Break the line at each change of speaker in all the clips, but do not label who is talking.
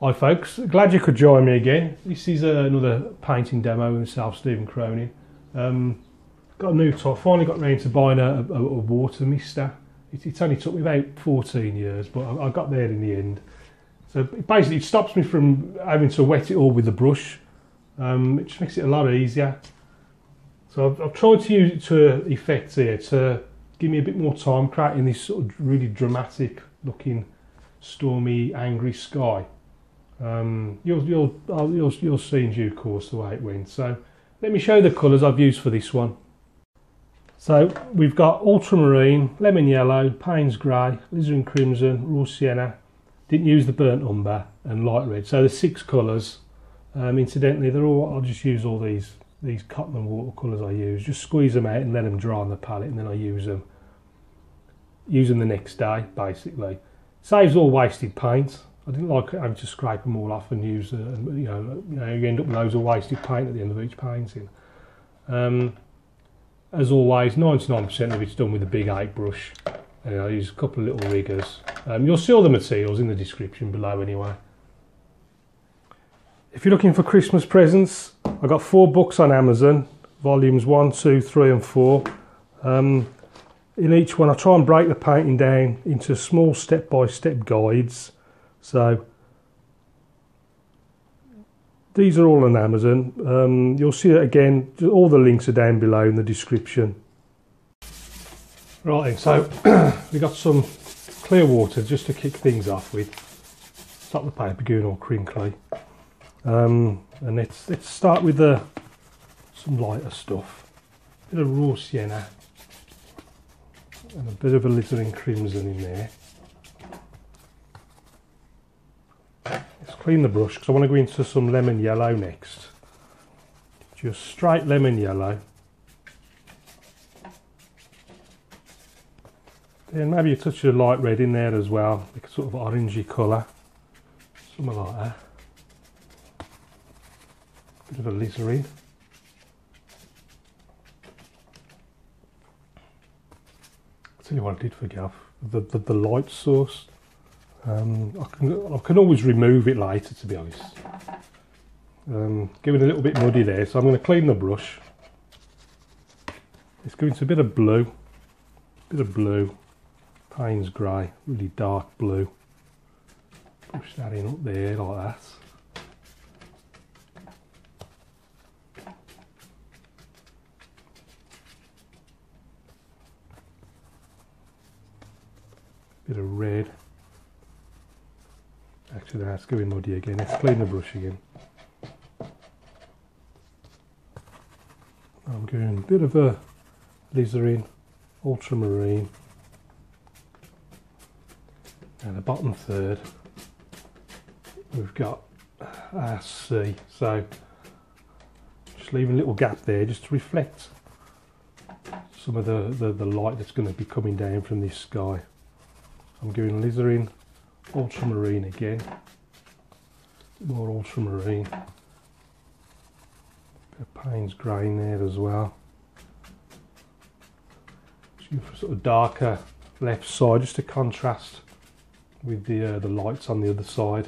Hi folks, glad you could join me again. This is another painting demo with myself, Stephen Cronin. Got a new toy, finally got round to buying a water mister. It's only took me about 14 years, but I got there in the end. So basically it stops me from having to wet it all with the brush. It just makes it a lot easier. So I've tried to use it to effect here to give me a bit more time creating this sort of really dramatic looking stormy, angry sky. You'll see in due course the way it went. So let me show you the colours I've used for this one. So we've got ultramarine, lemon yellow, Payne's grey, alizarin crimson, raw sienna. Didn't use the burnt umber and light red. So the 6 colours. Incidentally, I'll just use all these Cotman watercolours I use. Just squeeze them out and let them dry on the palette, and then I use them the next day. Basically, saves all wasted paint. I didn't like having to scrape them all off and use, you end up with loads of wasted paint at the end of each painting. As always, 99% of it's done with a big 8 brush. And I use a couple of little riggers. You'll see all the materials in the description below anyway. If you're looking for Christmas presents, I got 4 books on Amazon, volumes 1, 2, 3 and 4. In each one I try and break the painting down into small step-by-step guides. So these are all on Amazon. You'll see it again, all the links are down below in the description. Right then, so we've got some clear water just to kick things off with. Stop the paper going all crinkly. And let's start with some lighter stuff. A bit of raw sienna and a bit of alizarin crimson in there. Let's clean the brush because I want to go into some lemon yellow next. Just straight lemon yellow. Then maybe a touch of light red in there as well, like a sort of orangey colour. Something like that. Bit of alizarin. I'll tell you what I did forget, the light source. I can always remove it later, to be honest. Getting a little bit muddy there, so I'm going to clean the brush. Let's go into a bit of blue. Payne's grey, really dark blue. Push that in up there like that. Bit of red. Actually, that's going muddy again. Let's clean the brush again. I'm going a bit of a alizarin, ultramarine, and the bottom third we've got our sea. So just leaving a little gap there just to reflect some of the light that's going to be coming down from this sky. I'm going alizarin, ultramarine again, more ultramarine, bit of Payne's grey in there as well. Just going for sort of darker left side just to contrast with the lights on the other side.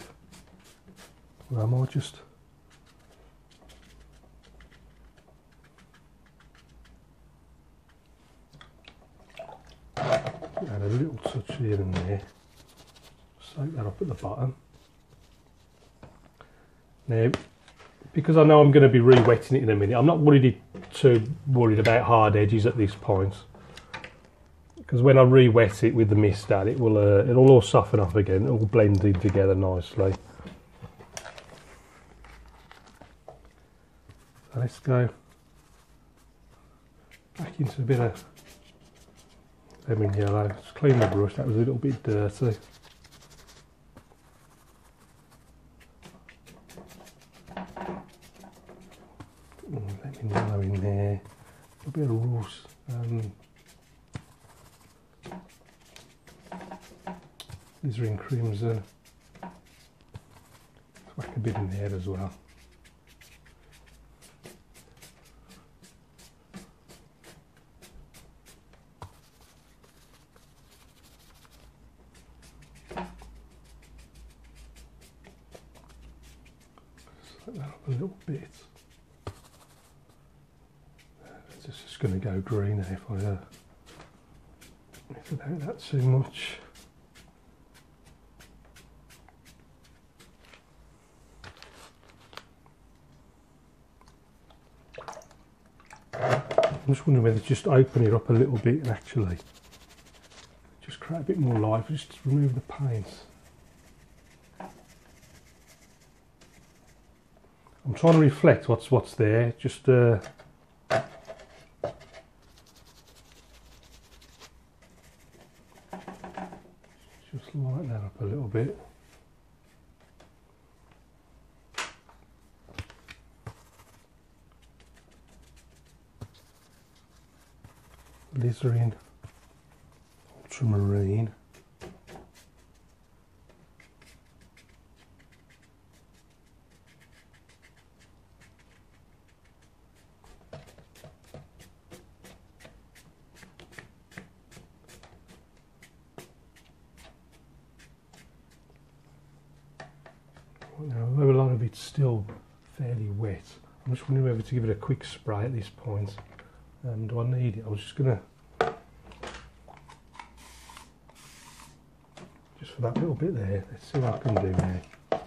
Well, I might just add a little touch here and there. Soak that up at the bottom. Now, because I know I'm going to be re-wetting it in a minute, I'm not too worried about hard edges at this point. Because when I re-wet it with the mist at it'll all soften off again, it'll blend in together nicely. So let's go back into a bit of lemon yellow. Let's clean the brush, that was a little bit dirty. Lemon yellow in there, a bit of rose. Alizarin crimson. Whack a bit in there as well. Put that up a little bit. It's just going to go green if I don't that too much. I'm just wondering whether to just open it up a little bit and actually just create a bit more life, just remove the paints. I'm trying to reflect what's there, just light that up a little bit. Alizarin Ultramarine. Now, although a lot of it's still fairly wet, I'm just wondering whether to give it a quick spray at this point. And do I need it? I was just going to, just for that little bit there, let's see what I can do now. You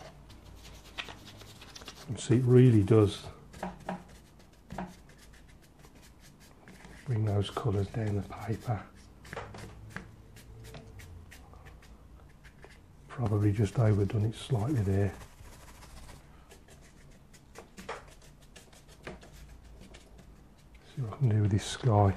can see it really does bring those colours down the paper. Probably just overdone it slightly there. See what I can do with this sky.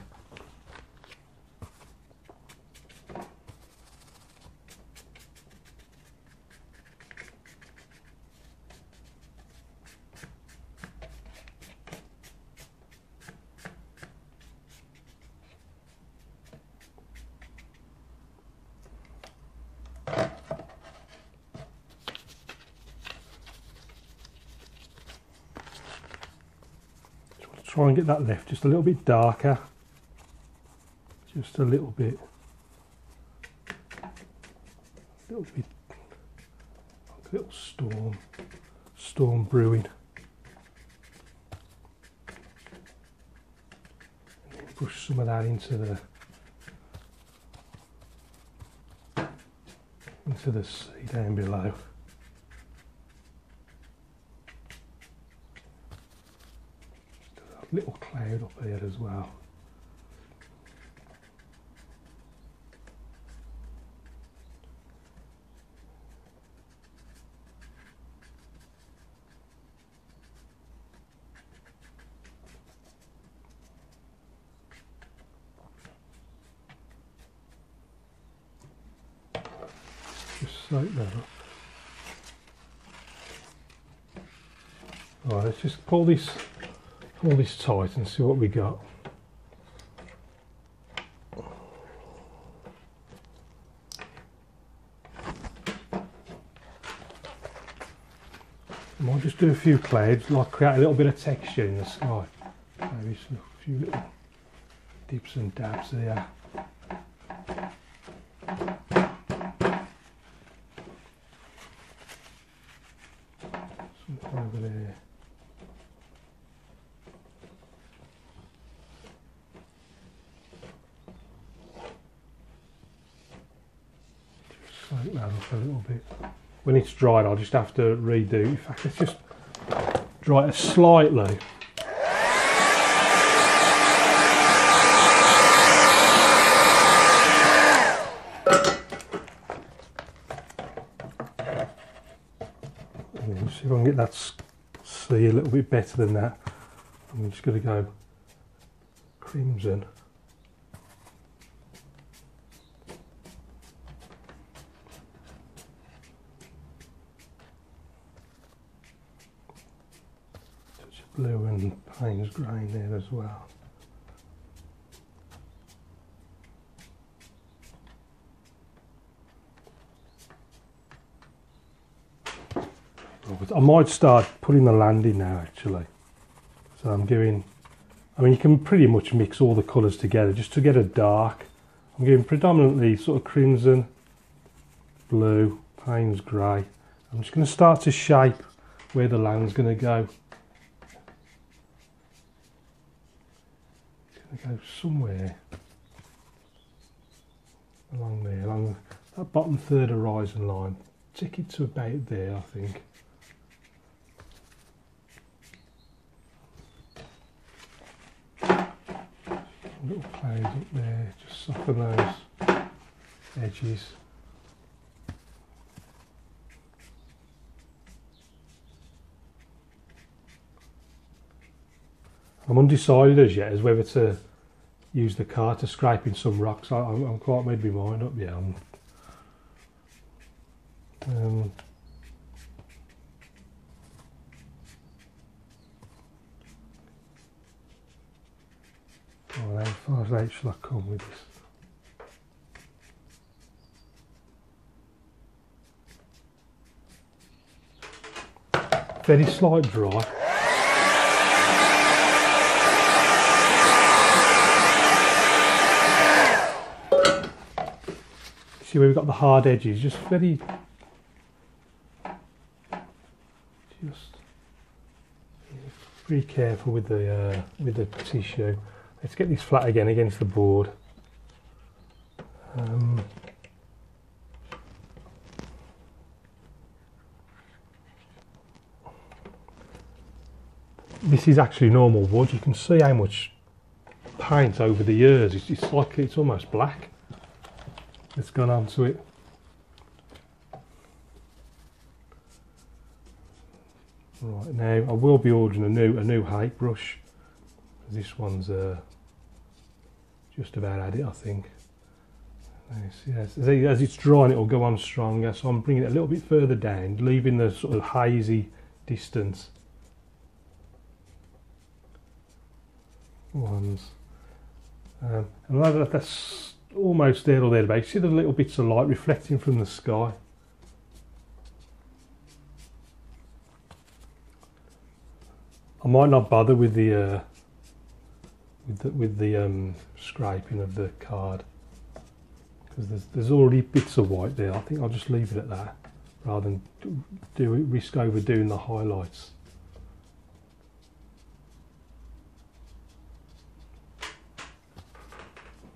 Try and get that left just a little bit darker, just a little bit like a little storm brewing, and then push some of that into the sea down below. Little cloud up there as well. Just soak that up. Alright, let's just pull this tight and see what we got. I might just do a few clouds, like create a little bit of texture in the sky. Maybe a few little dips and dabs there. Something over there. Soak that up a little bit. When it's dried, I'll just have to redo. In fact, let's just dry it slightly. And then see if I can get that sea a little bit better than that. I'm just going to go crimson. Blue and Payne's grey there as well. I might start putting the landing now actually. So I'm giving, I mean you can pretty much mix all the colours together just to get a dark. I'm giving predominantly sort of crimson, blue, Payne's grey. I'm just going to start to shape where the land's going to go. It's going to go somewhere along there, along that bottom third horizon line. Take it to about there, I think. Little clouds up there, just soften those edges. I'm undecided as yet as whether to use the card to scrape in some rocks. I'm quite made my mind up. Yeah, how far out shall I come with this? Very slight dry. See where we've got the hard edges, just very careful with the tissue. Let's get this flat again against the board. This is actually normal wood. You can see how much paint over the years. It's like it's almost black that's gone onto it. Right, now I will be ordering a new height brush. This one's just about had it, I think. Yes, as it's drying, it'll go on stronger. So I'm bringing it a little bit further down, leaving the sort of hazy distance ones. And that's almost there or thereabouts. See the little bits of light reflecting from the sky. I might not bother with the scraping of the card because there's already bits of white there. I think I'll just leave it at that rather than risk overdoing the highlights.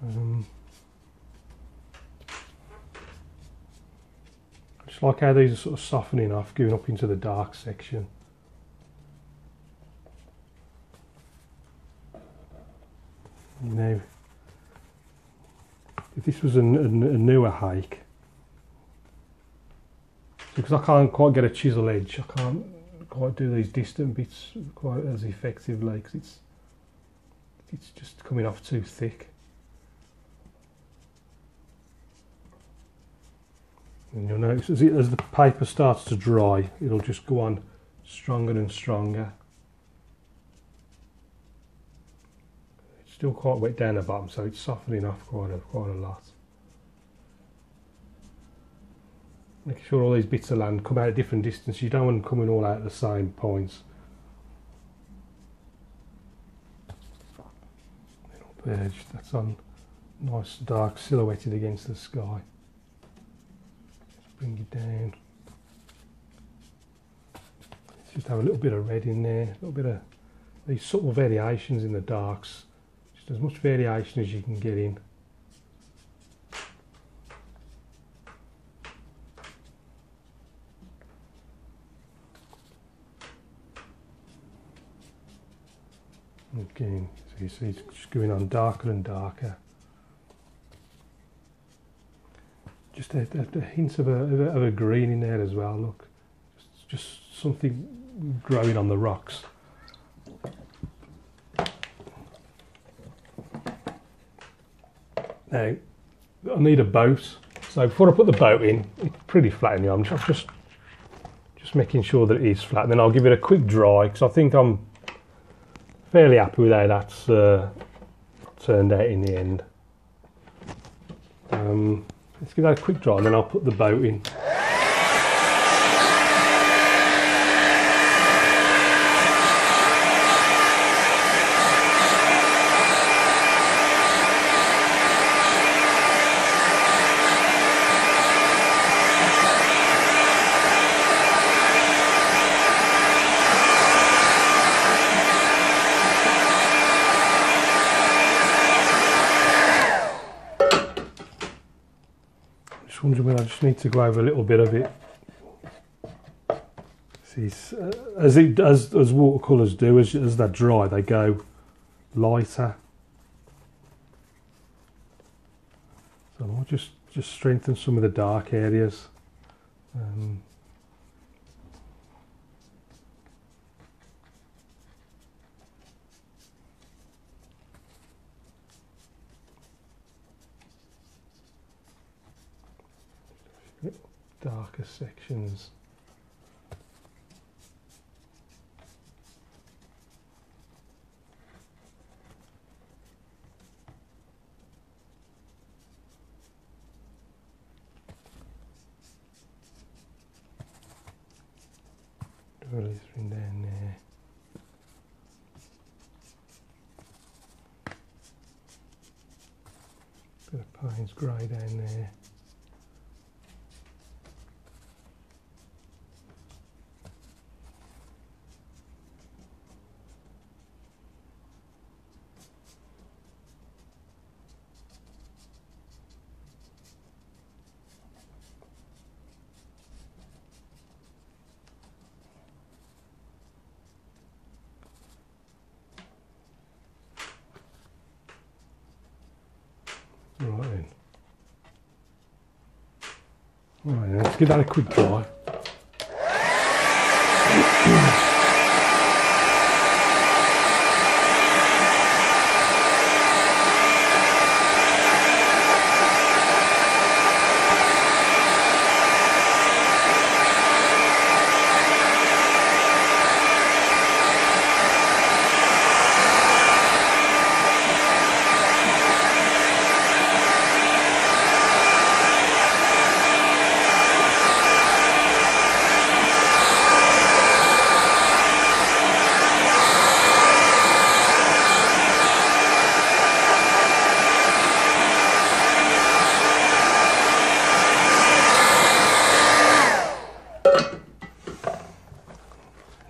I just like how these are sort of softening off, going up into the dark section. Now, if this was a newer hike, because I can't quite get a chisel edge, I can't quite do these distant bits quite as effectively because it's just coming off too thick. And you'll notice as the paper starts to dry, it'll just go on stronger and stronger. It's still quite wet down the bottom, so it's softening off quite a lot. Making sure all these bits of land come out at different distances. You don't want them coming all out at the same points. There, that's on nice dark silhouetted against the sky. Bring it down. Just have a little bit of red in there, a little bit of these subtle variations in the darks. Just as much variation as you can get in. Again, so you see it's just going on darker and darker. Just a hint of a green in there as well, look. Just something growing on the rocks. Now, I need a boat. So before I put the boat in, it's pretty flat in the arm. Just making sure that it is flat. Then I'll give it a quick dry, because I think I'm fairly happy with how that's turned out in the end. Let's give that a quick dry and then I'll put the boat in. just wondering whether I just need to go over a little bit of it. See, as watercolours do, as they dry, they go lighter. So I'll just strengthen some of the dark areas. Darker sections. This one down there. Bit of Payne's grey down there. Right then. Right then, let's give that a quick dry.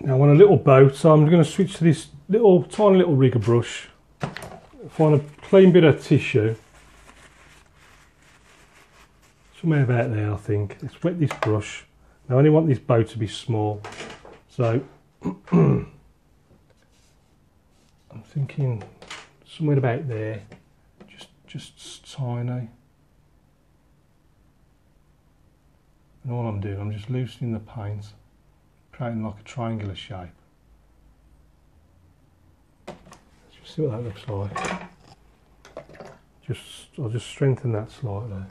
Now I want a little boat, so I'm going to switch to this tiny little rigger brush. Find a clean bit of tissue. Somewhere about there, I think. Let's wet this brush. Now I only want this boat to be small, so I'm thinking somewhere about there, just tiny. And all I'm doing, I'm just loosening the paint, creating like a triangular shape. Let's just see what that looks like. I'll just strengthen that slightly.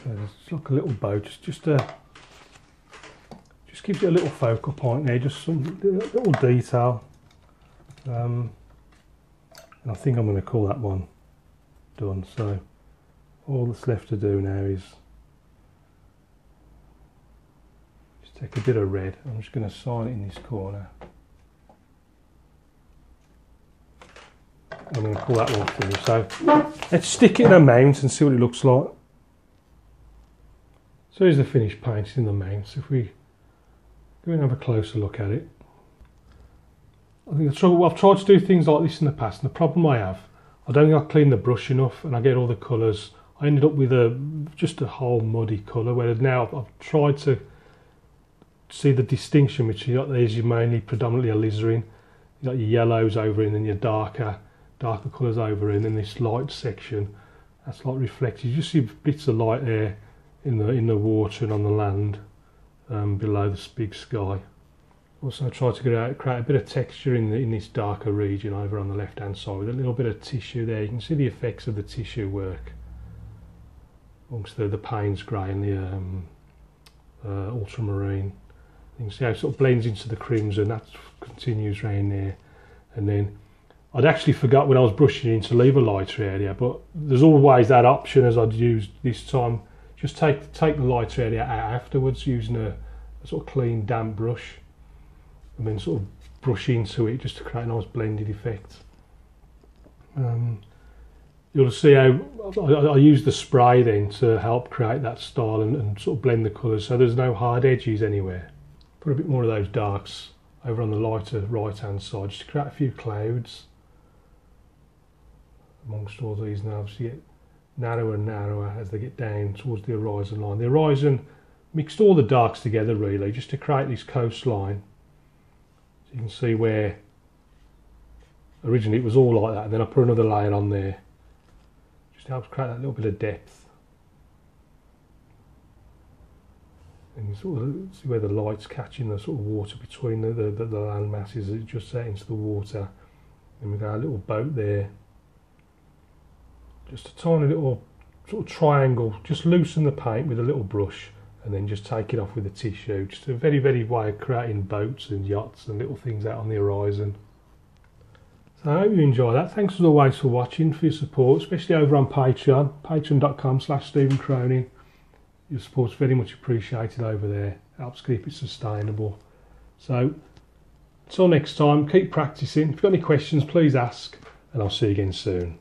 So it's like a little bow, just gives it a little focal point there, just some little detail. And I think I'm going to call that one done. So all that's left to do now is just take a bit of red. I'm just going to sign it in this corner. I'm going to call that one through. So let's stick it in a mount and see what it looks like. So here's the finished paint in the mount. If we go and have a closer look at it. I think I've tried to do things like this in the past, and the problem I have, I don't think I clean the brush enough and I get all the colours. I ended up with just a whole muddy colour, whereas now I've tried to see the distinction between there's your mainly predominantly alizarin. You got your yellows over in and your darker colours over in, and this light section that's like reflected. You just see bits of light there in the water and on the land below this big sky. Also try to create a bit of texture in this darker region over on the left hand side with a little bit of tissue there. You can see the effects of the tissue work amongst the Payne's grey and the ultramarine. You can see how it sort of blends into the crimson. That continues round there, and then I'd actually forgot when I was brushing in to leave a lighter area, but there's always that option, as I'd used this time. Just take the lighter area out afterwards using a sort of clean damp brush, and then sort of brush into it just to create a nice blended effect. You'll see how I use the spray then to help create that style and sort of blend the colours so there's no hard edges anywhere. Put a bit more of those darks over on the lighter right hand side just to create a few clouds amongst all these. Now obviously get narrower and narrower as they get down towards the horizon line. The horizon mixed all the darks together really just to create this coastline. So you can see where originally it was all like that, and then I put another layer on there. Just helps create that little bit of depth. And you sort of see where the light's catching the sort of water between the land masses as it just set into the water. And we've got a little boat there. Just a tiny little sort of triangle. Just loosen the paint with a little brush and then just take it off with a tissue. Just a very, very way of creating boats and yachts and little things out on the horizon. So I hope you enjoy that. Thanks as always for watching, for your support, especially over on Patreon, patreon.com/Stephen Cronin. Your support's very much appreciated over there. Helps keep it sustainable. So until next time, keep practicing. If you've got any questions, please ask, and I'll see you again soon.